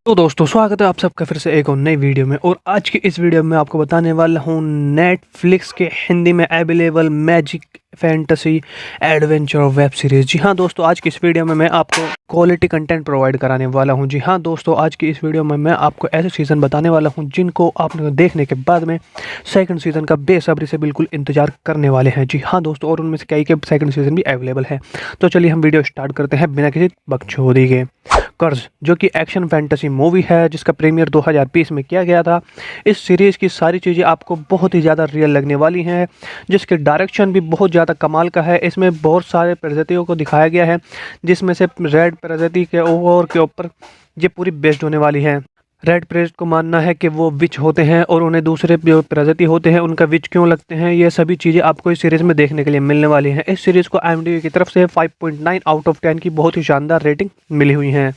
तो दोस्तों स्वागत है आप सबका फिर से एक और नई वीडियो में। और आज की इस वीडियो में आपको बताने वाला हूँ नेटफ्लिक्स के हिंदी में available magic fantasy adventure web series. जी हाँ दोस्तों, आज की इस वीडियो में मैं आपको क्वालिटी कंटेंट प्रोवाइड कराने वाला हूँ। जी हाँ दोस्तों, आज की इस वीडियो में मैं आपको ऐसे सीज़न बताने वाला हूँ जिनको आपने देखने के बाद में सेकंड सीज़न का बेसब्री से बिल्कुल इंतजार करने वाले हैं। जी हाँ दोस्तों, और उनमें से कई के सेकंड सीज़न भी अवेलेबल है। तो चलिए हम वीडियो स्टार्ट करते हैं बिना किसी बकचोदी के। कर्ज जो कि एक्शन फैंटेसी मूवी है जिसका प्रीमियर 2020 में किया गया था। इस सीरीज़ की सारी चीज़ें आपको बहुत ही ज़्यादा रियल लगने वाली हैं, जिसके डायरेक्शन भी बहुत ज़्यादा कमाल का है। इसमें बहुत सारे प्रजातियों को दिखाया गया है, जिसमें से रेड प्रजाति के ओवर के ऊपर ये पूरी बेस्ड होने वाली है। रेड प्रेस्ट को मानना है कि वो विच होते हैं और उन्हें दूसरे जो प्रजाति होते हैं उनका विच क्यों लगते हैं, ये सभी चीज़ें आपको इस सीरीज़ में देखने के लिए मिलने वाली हैं। इस सीरीज़ को IMDb की तरफ से 5.9 आउट ऑफ 10 की बहुत ही शानदार रेटिंग मिली हुई है।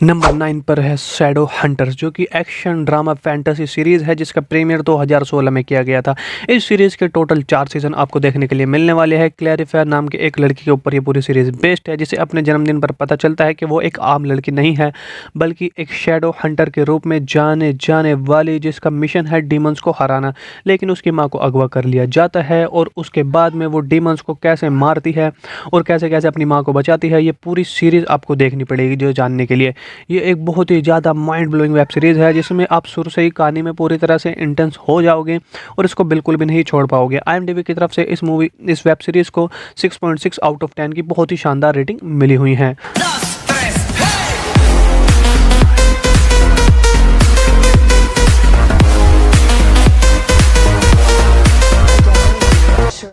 नंबर 9 पर है शैडो हंटर्स, जो कि एक्शन ड्रामा फैंटेसी सीरीज़ है जिसका प्रीमियर 2016 में किया गया था। इस सीरीज़ के टोटल 4 सीज़न आपको देखने के लिए मिलने वाले हैं। क्लैरिफायर नाम के एक लड़की के ऊपर ये पूरी सीरीज़ बेस्ड है, जिसे अपने जन्मदिन पर पता चलता है कि वो एक आम लड़की नहीं है बल्कि एक शैडो हंटर के रूप में जाने वाली, जिसका मिशन है डीमंस को हराना। लेकिन उसकी माँ को अगवा कर लिया जाता है और उसके बाद में वो डीमंस को कैसे मारती है और कैसे कैसे अपनी माँ को बचाती है, ये पूरी सीरीज़ आपको देखनी पड़ेगी जो जानने के लिए। ये एक बहुत ही ज़्यादा माइंड ब्लोइंग वेब सीरीज़ है जिसमें आप शुरू से ही कहानी में पूरी तरह से इंटेंस हो जाओगे और इसको बिल्कुल भी नहीं छोड़ पाओगे। IMDb की तरफ से इस वेब सीरीज़ को 6.6 आउट ऑफ 10 की बहुत ही शानदार रेटिंग मिली हुई है।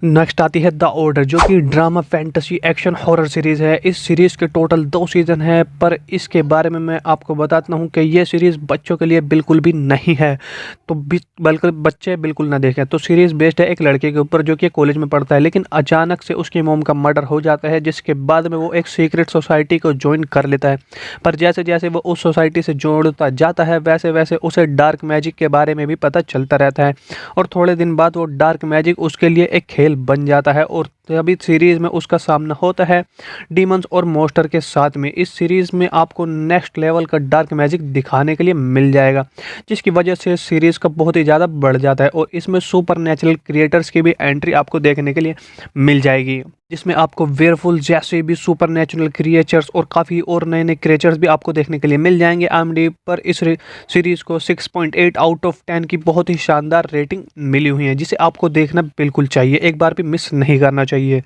नेक्स्ट आती है द ऑर्डर, जो कि drama fantasy action horror series है। इस सीरीज़ के टोटल 2 सीज़न है, पर इसके बारे में मैं आपको बताता हूँ कि ये सीरीज़ बच्चों के लिए बिल्कुल भी नहीं है, तो बल्कि बच्चे बिल्कुल ना देखें। तो सीरीज़ बेस्ड है एक लड़के के ऊपर जो कि कॉलेज में पढ़ता है, लेकिन अचानक से उसकी मॉम का मर्डर हो जाता है, जिसके बाद में वो एक सीक्रेट सोसाइटी को ज्वाइन कर लेता है। पर जैसे जैसे वो उस सोसाइटी से जोड़ता जाता है वैसे वैसे उसे डार्क मैजिक के बारे में भी पता चलता रहता है, और थोड़े दिन बाद वो डार्क मैजिक उसके लिए एक खेल बन जाता है। और तभी सीरीज में उसका सामना होता है डीमंस और मॉन्स्टर के साथ में। इस सीरीज में आपको नेक्स्ट लेवल का डार्क मैजिक दिखाने के लिए मिल जाएगा, जिसकी वजह से सीरीज का बहुत ही ज़्यादा बढ़ जाता है। और इसमें सुपर नेचुरल क्रिएटर्स की भी एंट्री आपको देखने के लिए मिल जाएगी, जिसमें आपको वेयरफुल जैसे भी सुपर नेचुरल क्रिएचर्स और काफ़ी और नए नए क्रिएचर्स भी आपको देखने के लिए मिल जाएंगे। IMDb पर इस सीरीज़ को 6.8 आउट ऑफ 10 की बहुत ही शानदार रेटिंग मिली हुई है, जिसे आपको देखना बिल्कुल चाहिए, एक बार भी मिस नहीं करना चाहिए।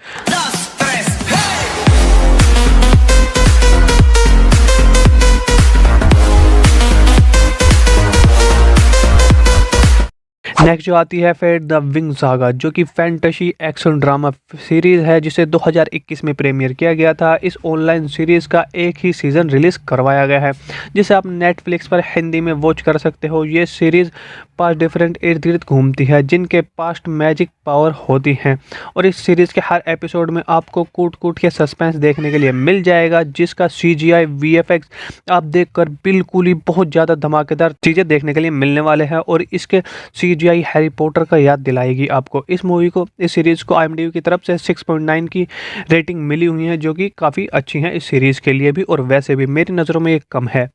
नेक्स्ट जो आती है फिर द विंग सागा, जो कि फैंटेसी एक्शन ड्रामा सीरीज़ है जिसे 2021 में प्रीमियर किया गया था। इस ऑनलाइन सीरीज़ का एक ही सीज़न रिलीज़ करवाया गया है, जिसे आप नेटफ्लिक्स पर हिंदी में वॉच कर सकते हो। ये सीरीज़ 5 डिफरेंट इर्द गिर्द घूमती है जिनके पास मैजिक पावर होती हैं, और इस सीरीज़ के हर एपिसोड में आपको कूट कूट के सस्पेंस देखने के लिए मिल जाएगा, जिसका CGI VFX आप देखकर बिल्कुल ही बहुत ज़्यादा धमाकेदार चीज़ें देखने के लिए मिलने वाले हैं। और इसके CGI हैरी पॉटर का याद दिलाएगी आपको। इस सीरीज़ को IMDb की तरफ से 6.9 की रेटिंग मिली हुई है, जो कि काफ़ी अच्छी है इस सीरीज़ के लिए भी, और वैसे भी मेरी नज़रों में ये कम है।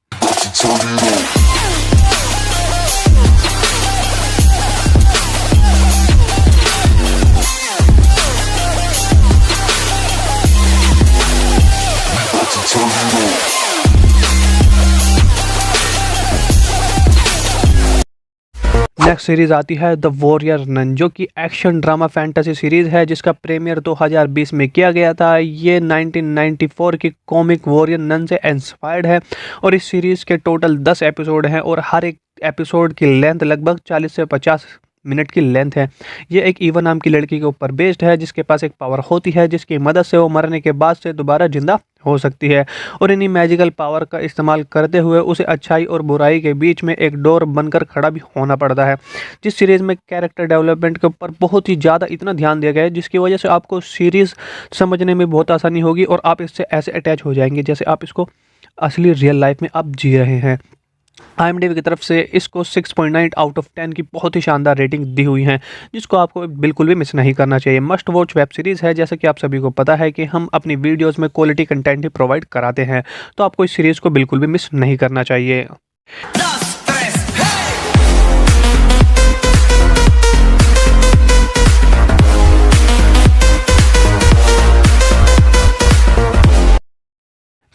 नेक्स्ट सीरीज़ आती है द वॉरियर नन, जो कि एक्शन ड्रामा फैंटेसी सीरीज़ है जिसका प्रीमियर 2020 में किया गया था। ये 1994 की कॉमिक वॉरियर नन से इंस्पायर्ड है, और इस सीरीज़ के टोटल 10 एपिसोड हैं और हर एक एपिसोड की लेंथ लगभग 40 से 50 मिनट की लेंथ है। ये एक ईवा नाम की लड़की के ऊपर बेस्ड है, जिसके पास एक पावर होती है जिसकी मदद से वो मरने के बाद से दोबारा जिंदा हो सकती है, और इन्हीं मैजिकल पावर का इस्तेमाल करते हुए उसे अच्छाई और बुराई के बीच में एक डोर बनकर खड़ा भी होना पड़ता है। जिस सीरीज़ में कैरेक्टर डेवलपमेंट के ऊपर बहुत ही ज़्यादा इतना ध्यान दिया गया है, जिसकी वजह से आपको सीरीज़ समझने में बहुत आसानी होगी और आप इससे ऐसे अटैच हो जाएंगे जैसे आप इसको असली रियल लाइफ में आप जी रहे हैं। IMDb की तरफ से इसको 6.9 आउट ऑफ 10 की बहुत ही शानदार रेटिंग दी हुई है, जिसको आपको बिल्कुल भी मिस नहीं करना चाहिए। मस्ट वॉच वेब सीरीज़ है। जैसा कि आप सभी को पता है कि हम अपनी वीडियोस में क्वालिटी कंटेंट ही प्रोवाइड कराते हैं, तो आपको इस सीरीज़ को बिल्कुल भी मिस नहीं करना चाहिए।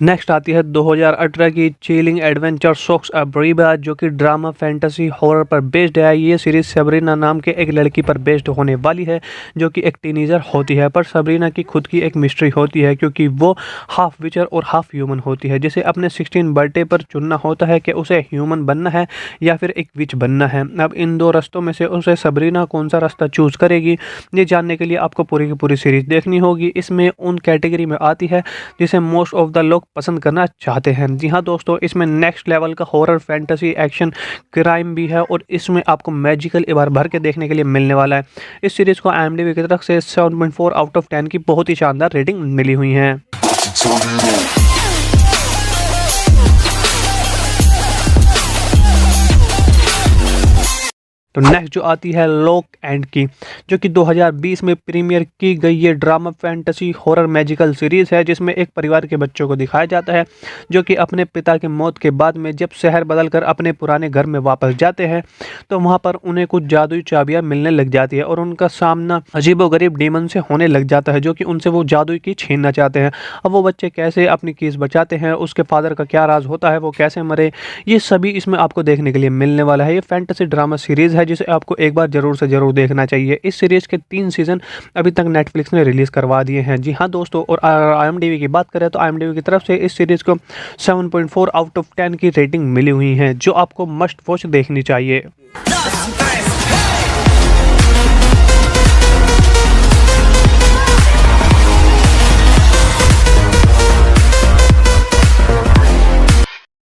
नेक्स्ट आती है 2018 की चिलिंग एडवेंचर सोक्स अब्रीबा, जो कि ड्रामा फैंटेसी हॉरर पर बेस्ड है। ये सीरीज़ सबरीना नाम के एक लड़की पर बेस्ड होने वाली है, जो कि एक टीनेजर होती है। पर सबरीना की खुद की एक मिस्ट्री होती है, क्योंकि वो हाफ विचर और हाफ ह्यूमन होती है, जिसे अपने 16 बर्थडे पर चुनना होता है कि उसे ह्यूमन बनना है या फिर एक विच बनना है। अब इन दो रास्तों में से उसे सबरीना कौन सा रास्ता चूज़ करेगी, ये जानने के लिए आपको पूरी की पूरी सीरीज़ देखनी होगी। इसमें उन कैटेगरी में आती है जिसे मोस्ट ऑफ द लोग पसंद करना चाहते हैं। जी हाँ दोस्तों, इसमें नेक्स्ट लेवल का हॉरर, फैंटेसी, एक्शन, क्राइम भी है, और इसमें आपको मैजिकल एक बार भर के देखने के लिए मिलने वाला है। इस सीरीज़ को IMDb की तरफ से 7.4 आउट ऑफ 10 की बहुत ही शानदार रेटिंग मिली हुई है। तो नेक्स्ट जो आती है लॉक एंड की, जो कि 2020 में प्रीमियर की गई ये drama fantasy horror magical series है, जिसमें एक परिवार के बच्चों को दिखाया जाता है, जो कि अपने पिता की मौत के बाद में जब शहर बदलकर अपने पुराने घर में वापस जाते हैं, तो वहां पर उन्हें कुछ जादुई चाबियां मिलने लग जाती है, और उनका सामना अजीबोगरीब डीमन से होने लग जाता है, जो कि उनसे वो जादुई की छीनना चाहते हैं। अब वो बच्चे कैसे अपनी कीज़ बचाते हैं, उसके फादर का क्या राज होता है, वो कैसे मरे, ये सभी इसमें आपको देखने के लिए मिलने वाला है। ये फैंटेसी ड्रामा सीरीज़ है जिसे आपको एक बार जरूर से जरूर देखना चाहिए। इस सीरीज के 3 सीजन अभी तक नेटफ्लिक्स ने रिलीज करवा दिए हैं। जी हाँ दोस्तों, और IMDb की बात करें तो IMDb की तरफ से इस सीरीज को 7.4 आउट ऑफ 10 की रेटिंग मिली हुई है, जो आपको मस्ट वॉच देखनी चाहिए।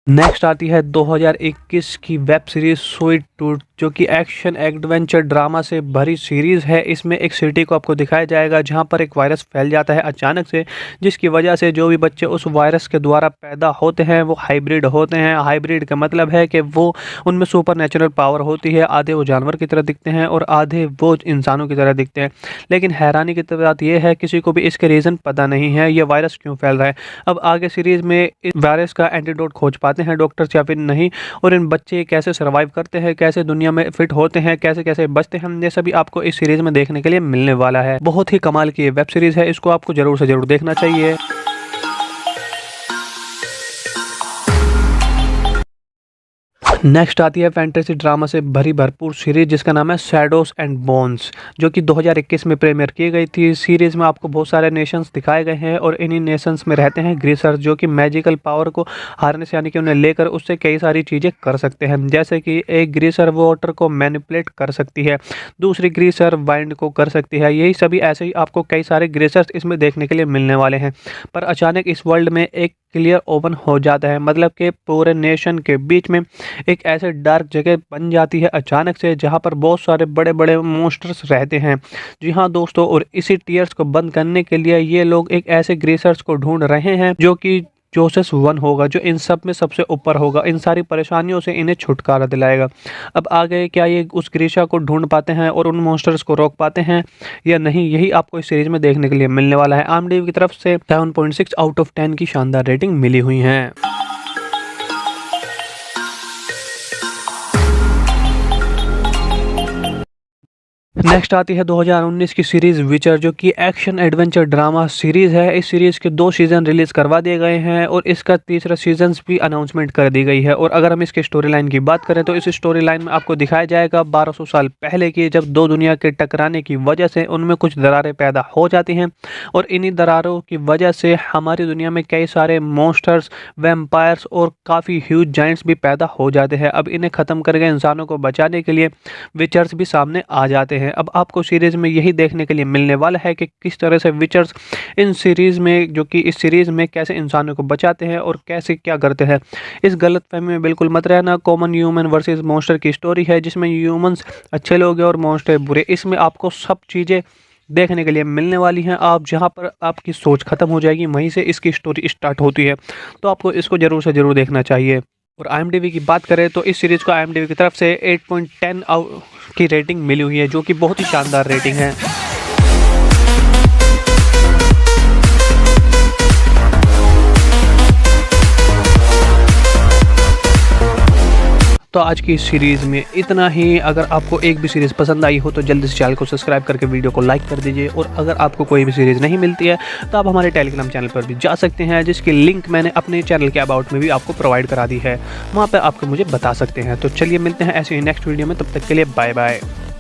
नेक्स्ट आती है 2021 की वेब सीरीज स्वीट टूथ, जो कि एक्शन एडवेंचर ड्रामा से भरी सीरीज़ है। इसमें एक सिटी को आपको दिखाया जाएगा जहां पर एक वायरस फैल जाता है अचानक से, जिसकी वजह से जो भी बच्चे उस वायरस के द्वारा पैदा होते हैं वो हाइब्रिड होते हैं। हाइब्रिड का मतलब है कि वो उनमें सुपर नेचुरल पावर होती है, आधे वो जानवर की तरह दिखते हैं और आधे वो इंसानों की तरह दिखते हैं। लेकिन हैरानी की बात यह है, किसी को भी इसके रीज़न पता नहीं है ये वायरस क्यों फैल रहा है। अब आगे सीरीज़ में इस वायरस का एंटीडोट खोज पाते हैं डॉक्टर्स या फिर नहीं, और इन बच्चे कैसे सर्वाइव करते हैं, कैसे दुनिया में फिट होते हैं, कैसे कैसे बचते हैं, ये सभी आपको इस सीरीज में देखने के लिए मिलने वाला है। बहुत ही कमाल की वेब सीरीज है, इसको आपको जरूर से जरूर देखना चाहिए। नेक्स्ट आती है फैंटेसी ड्रामा से भरी भरपूर सीरीज जिसका नाम है शैडोज एंड बोन्स, जो कि 2021 में प्रीमियर की गई थी। सीरीज में आपको बहुत सारे नेशंस दिखाए गए हैं और इन्हीं नेशंस में रहते हैं ग्रीसर्स, जो कि मैजिकल पावर को हारनेस यानी कि उन्हें लेकर उससे कई सारी चीज़ें कर सकते हैं। जैसे कि एक ग्रीसर वाटर को मैनिपुलेट कर सकती है, दूसरी ग्रीसर वाइंड को कर सकती है। यही सभी ऐसे ही आपको कई सारे ग्रीसर्स इसमें देखने के लिए मिलने वाले हैं। पर अचानक इस वर्ल्ड में एक क्लियर ओपन हो जाता है, मतलब कि पूरे नेशन के बीच में एक ऐसे डार्क जगह बन जाती है अचानक से, जहां पर बहुत सारे बड़े बड़े मॉन्स्टर्स रहते हैं। जी हाँ दोस्तों, और इसी टीयर्स को बंद करने के लिए ये लोग एक ऐसे ग्रेसर्स को ढूंढ रहे हैं जो कि जोसेस 1 होगा, जो इन सब में सबसे ऊपर होगा, इन सारी परेशानियों से इन्हें छुटकारा दिलाएगा। अब आगे क्या ये उस ग्रीशा को ढूंढ पाते हैं और उन मॉन्स्टर्स को रोक पाते हैं या नहीं, यही आपको इस सीरीज में देखने के लिए मिलने वाला है। IMDb की तरफ से 7.6 आउट ऑफ 10 की शानदार रेटिंग मिली हुई है। नेक्स्ट आती है 2019 की सीरीज़ विचर, जो कि एक्शन एडवेंचर ड्रामा सीरीज़ है। इस सीरीज़ के 2 सीज़न रिलीज़ करवा दिए गए हैं और इसका तीसरा सीज़न भी अनाउंसमेंट कर दी गई है। और अगर हम इसके स्टोरी लाइन की बात करें तो इस स्टोरी लाइन में आपको दिखाया जाएगा 1200 साल पहले की, जब 2 दुनिया के टकराने की वजह से उनमें कुछ दरारें पैदा हो जाती हैं और इन्हीं दरारों की वजह से हमारी दुनिया में कई सारे मॉन्स्टर्स, वैम्पायर्स और काफ़ी ह्यूज जाइंट्स भी पैदा हो जाते हैं। अब इन्हें ख़त्म करके इंसानों को बचाने के लिए विचर्स भी सामने आ जाते हैं। अब आपको सीरीज में यही देखने के लिए मिलने वाला है कि किस तरह से विचर्स इन सीरीज में, जो कि इस सीरीज में कैसे इंसानों को बचाते हैं और कैसे क्या करते हैं। इस गलतफहमी में बिल्कुल मत रहना। कॉमन ह्यूमन वर्सेस मॉन्स्टर की स्टोरी है, जिसमें ह्यूमंस अच्छे लोग हैं और मॉन्स्टर बुरे। इसमें आपको सब चीज़ें देखने के लिए मिलने वाली हैं। आप जहां पर आपकी सोच खत्म हो जाएगी वहीं से इसकी स्टोरी स्टार्ट होती है, तो आपको इसको ज़रूर से ज़रूर देखना चाहिए। और IMDb की बात करें तो इस सीरीज़ को IMDb की तरफ से 8.10 की रेटिंग मिली हुई है, जो कि बहुत ही शानदार रेटिंग है। तो आज की इस सीरीज़ में इतना ही। अगर आपको एक भी सीरीज़ पसंद आई हो तो जल्दी से चैनल को सब्सक्राइब करके वीडियो को लाइक कर दीजिए। और अगर आपको कोई भी सीरीज़ नहीं मिलती है तो आप हमारे टेलीग्राम चैनल पर भी जा सकते हैं, जिसकी लिंक मैंने अपने चैनल के अबाउट में भी आपको प्रोवाइड करा दी है। वहाँ पर आपको मुझे बता सकते हैं। तो चलिए मिलते हैं ऐसे ही नेक्स्ट वीडियो में, तब तक के लिए बाय बाय।